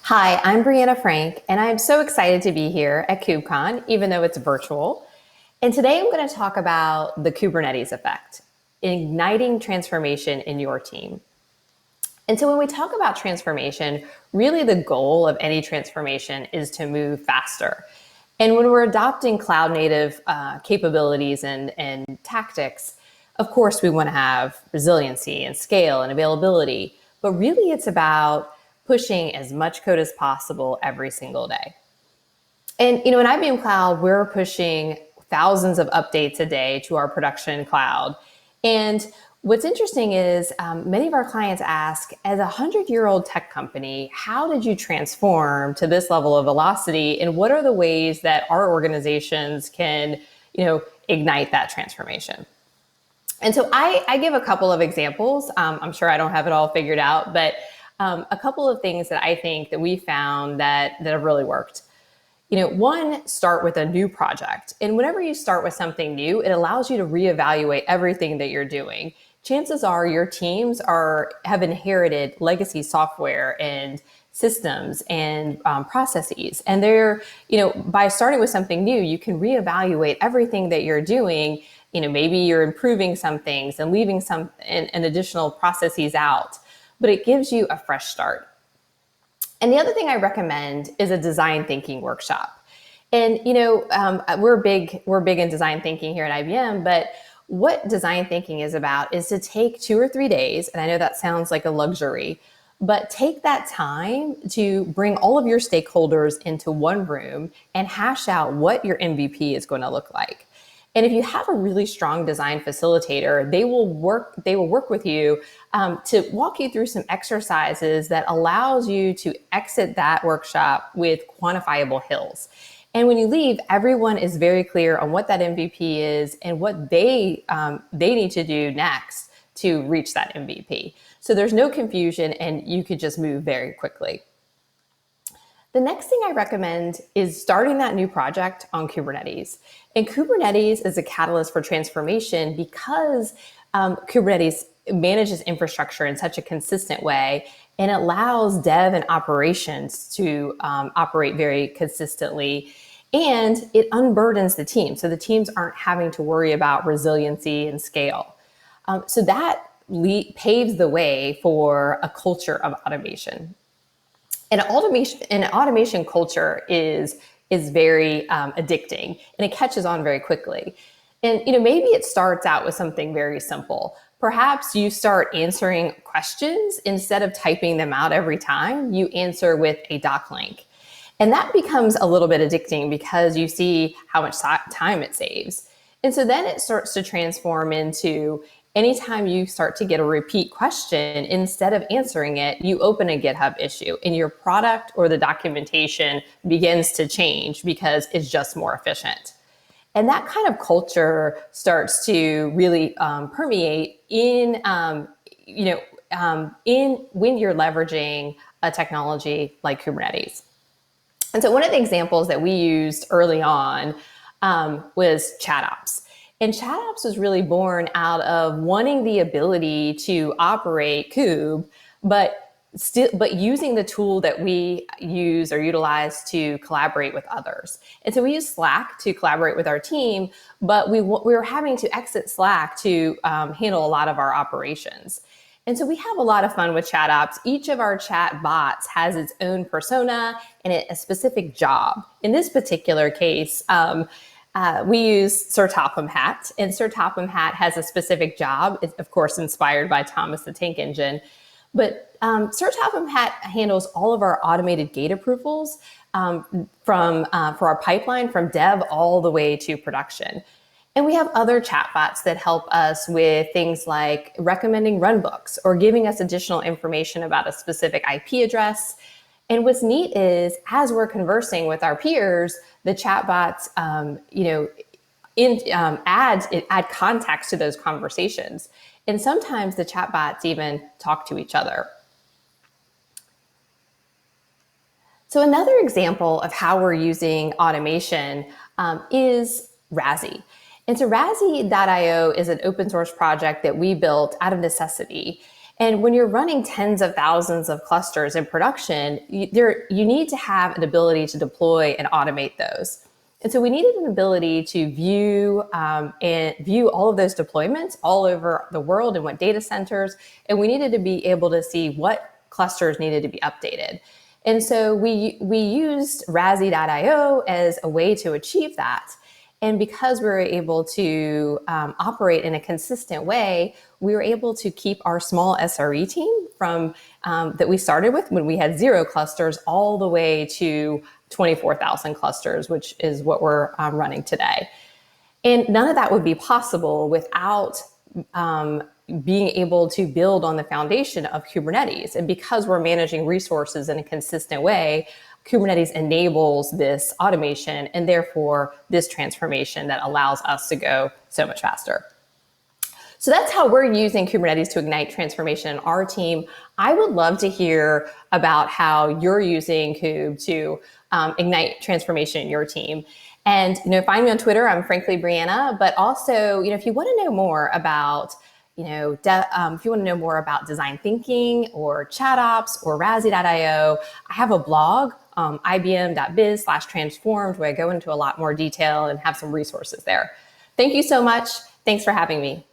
Hi, I'm Briana Frank, and I'm so excited to be here at KubeCon, even though it's virtual. And today I'm going to talk about the Kubernetes effect, igniting transformation in your team. And so when we talk about transformation, really the goal of any transformation is to move faster. And when we're adopting cloud native capabilities and tactics, of course, we want to have resiliency and scale and availability. But really, it's about pushing as much code as possible every single day. And in IBM Cloud, we're pushing thousands of updates a day to our production cloud. And what's interesting is many of our clients ask, as a 100-year-old tech company, how did you transform to this level of velocity? And what are the ways that our organizations can, ignite that transformation? And so I give a couple of examples. I'm sure I don't have it all figured out, but a couple of things that I think that we found that have really worked. One, start with a new project. And whenever you start with something new, it allows you to reevaluate everything that you're doing. Chances are your teams have inherited legacy software and systems and processes. And by starting with something new, you can reevaluate everything that you're doing. Maybe you're improving some things and leaving some and additional processes out, but it gives you a fresh start. And the other thing I recommend is a design thinking workshop. And we're big in design thinking here at IBM, but what design thinking is about is to take 2 or 3 days, and I know that sounds like a luxury, but take that time to bring all of your stakeholders into one room and hash out what your MVP is going to look like. And if you have a really strong design facilitator, they will work with you to walk you through some exercises that allows you to exit that workshop with quantifiable hills. And when you leave, everyone is very clear on what that MVP is and what they need to do next to reach that MVP. So there's no confusion, and you could just move very quickly. The next thing I recommend is starting that new project on Kubernetes. And Kubernetes is a catalyst for transformation because Kubernetes manages infrastructure in such a consistent way and allows dev and operations to operate very consistently. And it unburdens the team. So the teams aren't having to worry about resiliency and scale. So that paves the way for a culture of automation. And automation culture is very addicting, and it catches on very quickly. And maybe it starts out with something very simple. Perhaps you start answering questions instead of typing them out every time. You answer with a doc link, and that becomes a little bit addicting because you see how much time it saves. And so then it starts to transform into, anytime you start to get a repeat question, instead of answering it, you open a GitHub issue and your product or the documentation begins to change because it's just more efficient. And that kind of culture starts to really permeate in when you're leveraging a technology like Kubernetes. And so one of the examples that we used early on was ChatOps. And ChatOps was really born out of wanting the ability to operate Kube, but using the tool that we use or utilize to collaborate with others. And so we use Slack to collaborate with our team, but we were having to exit Slack to handle a lot of our operations. And so we have a lot of fun with ChatOps. Each of our chat bots has its own persona and a specific job. In this particular case, we use Sir Topham Hatt, and Sir Topham Hatt has a specific job. It's, of course, inspired by Thomas the Tank Engine. But Sir Topham Hatt handles all of our automated gate approvals for our pipeline, from dev all the way to production. And we have other chatbots that help us with things like recommending runbooks or giving us additional information about a specific IP address. And what's neat is, as we're conversing with our peers, the chatbots, add context to those conversations. And sometimes the chatbots even talk to each other. So another example of how we're using automation is Razi. And so Razi.io is an open source project that we built out of necessity. And when you're running tens of thousands of clusters in production, you need to have an ability to deploy and automate those. And so we needed an ability to view all of those deployments all over the world and what data centers, and we needed to be able to see what clusters needed to be updated. And so we used Razi.io as a way to achieve that. And because we were able to operate in a consistent way, we were able to keep our small SRE team from that we started with when we had 0 clusters all the way to 24,000 clusters, which is what we're running today. And none of that would be possible without being able to build on the foundation of Kubernetes. And because we're managing resources in a consistent way, Kubernetes enables this automation and therefore this transformation that allows us to go so much faster. So that's how we're using Kubernetes to ignite transformation in our team. I would love to hear about how you're using Kube to ignite transformation in your team. And find me on Twitter. I'm frankly Briana. But also, if you want to know more about if you want to know more about design thinking or ChatOps or Razi.io, I have a blog, ibm.biz/transformed, where I go into a lot more detail and have some resources there. Thank you so much. Thanks for having me.